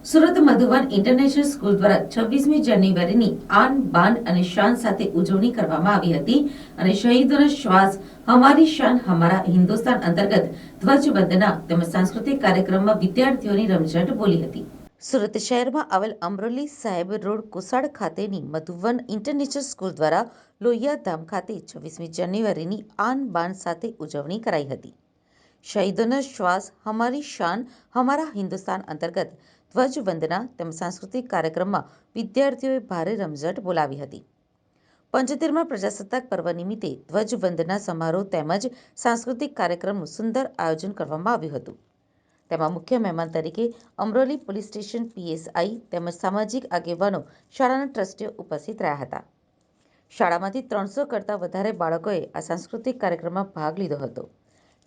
Surat Madhuvan international school દ્વારા 26મી જાન્યુઆરીની આન બાન અને શાન સાથે ઉજવણી કરવામાં આવી હતી અને શહીદોનો શ્વાસ હમારી શાન હમારા હિન્દુસ્તાન અંતર્ગત ધ્વજવંદના તેમજ સાંસ્કૃતિક કાર્યક્રમમાં વિદ્યાર્થીઓની રમઝટ બોલી હતી। સુરત શહેરમાં આવેલ અમરોલી સાહેબ રોડ કોસાડ ખાતેની મધુવન ઇન્ટરનેશનલ સ્કૂલ દ્વારા લોહિયા ધામ ખાતે 26મી જાન્યુઆરીની આન બાન સાથે ઉજવણી કરાઈ હતી। શહીદોનો શ્વાસ હમારી શાન હમારા હિન્દુસ્તાન અંતર્ગત ધ્વજવંદના તેમજ સાંસ્કૃતિક કાર્યક્રમમાં વિદ્યાર્થીઓએ ભારે રમઝટ બોલાવી હતી। 75મા પ્રજાસત્તાક પર્વ નિમિત્તે ધ્વજવંદના સમારોહ તેમજ સાંસ્કૃતિક કાર્યક્રમનું સુંદર આયોજન કરવામાં આવ્યું હતું। તેમાં મુખ્ય મહેમાન તરીકે અમરોલી પોલીસ સ્ટેશન પીએસઆઈ તેમજ સામાજિક આગેવાનો, શાળાના ટ્રસ્ટીઓ ઉપસ્થિત રહ્યા હતા। શાળામાંથી 300 કરતાં વધારે બાળકોએ આ સાંસ્કૃતિક કાર્યક્રમમાં ભાગ લીધો હતો,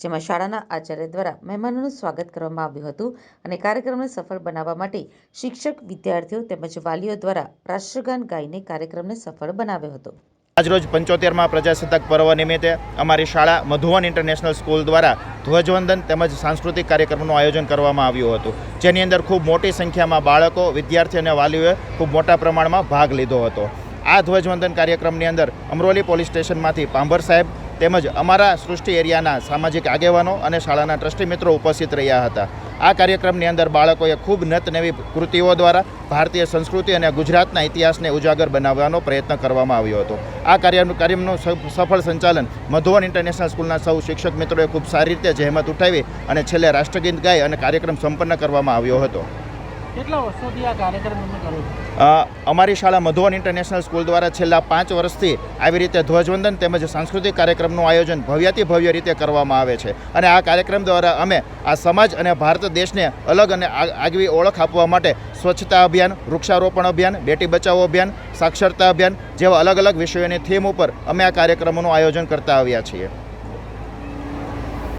જેમાં શાળાના આચાર્ય દ્વારા મહેમાનોનું સ્વાગત કરવામાં આવ્યું હતું અને કાર્યક્રમને સફળ બનાવવા માટે શિક્ષક, વિદ્યાર્થીઓ તેમજ વાલીઓ દ્વારા રાષ્ટ્રગાન ગાઈને કાર્યક્રમને સફળ બનાવ્યો હતો। આજરોજ 75મા પ્રજાસત્તાક પર્વ નિમિત્તે અમારી શાળા મધુવન ઇન્ટરનેશનલ સ્કૂલ દ્વારા ધ્વજવંદન તેમજ સાંસ્કૃતિક કાર્યક્રમનું આયોજન કરવામાં આવ્યું હતું, જેની અંદર ખૂબ મોટી સંખ્યામાં બાળકો, વિદ્યાર્થીઓ અને વાલીઓએ ખૂબ મોટા પ્રમાણમાં ભાગ લીધો હતો। આ ધ્વજવંદન કાર્યક્રમની અંદર અમરોલી પોલીસ સ્ટેશનમાંથી પાંભર સાહેબ તેમજ અમારા સૃષ્ટિ એરિયાના સામાજિક આગેવાનો અને શાળાના ટ્રસ્ટી મિત્રો ઉપસ્થિત રહ્યા હતા। આ કાર્યક્રમની અંદર બાળકોએ ખૂબ નતનવી કૃતિઓ દ્વારા ભારતીય સંસ્કૃતિ અને ગુજરાતના ઇતિહાસને ઉજાગર બનાવવાનો પ્રયત્ન કરવામાં આવ્યો હતો। આ કાર્યક્રમનું સફળ સંચાલન મધુવન ઇન્ટરનેશનલ સ્કૂલના સૌ શિક્ષક મિત્રોએ ખૂબ સારી રીતે જહેમત ઉઠાવી અને છેલ્લે રાષ્ટ્રગીત ગાઈ અને કાર્યક્રમ સંપન્ન કરવામાં આવ્યો હતો। કેટલા વર્ષોથી આ કાર્યક્રમ તમે કરો છો? અમારી શાળા મધુવન ઇન્ટરનેશનલ સ્કૂલ દ્વારા છેલ્લા 5 વર્ષથી આવી રીતે ધ્વજવંદન તેમજ સાંસ્કૃતિક કાર્યક્રમનું આયોજન ભવ્યાતિ ભવ્ય રીતે કરવામાં આવે છે અને આ કાર્યક્રમ દ્વારા અમે આ સમાજ અને ભારત દેશને અલગ અને આગવી ઓળખ આપવા માટે સ્વચ્છતા અભિયાન, વૃક્ષારોપણ અભિયાન, બેટી બચાવો અભિયાન, સાક્ષરતા અભિયાન જેવા અલગ અલગ વિષયોની થીમ ઉપર અમે આ કાર્યક્રમોનું આયોજન કરતા આવ્યા છીએ।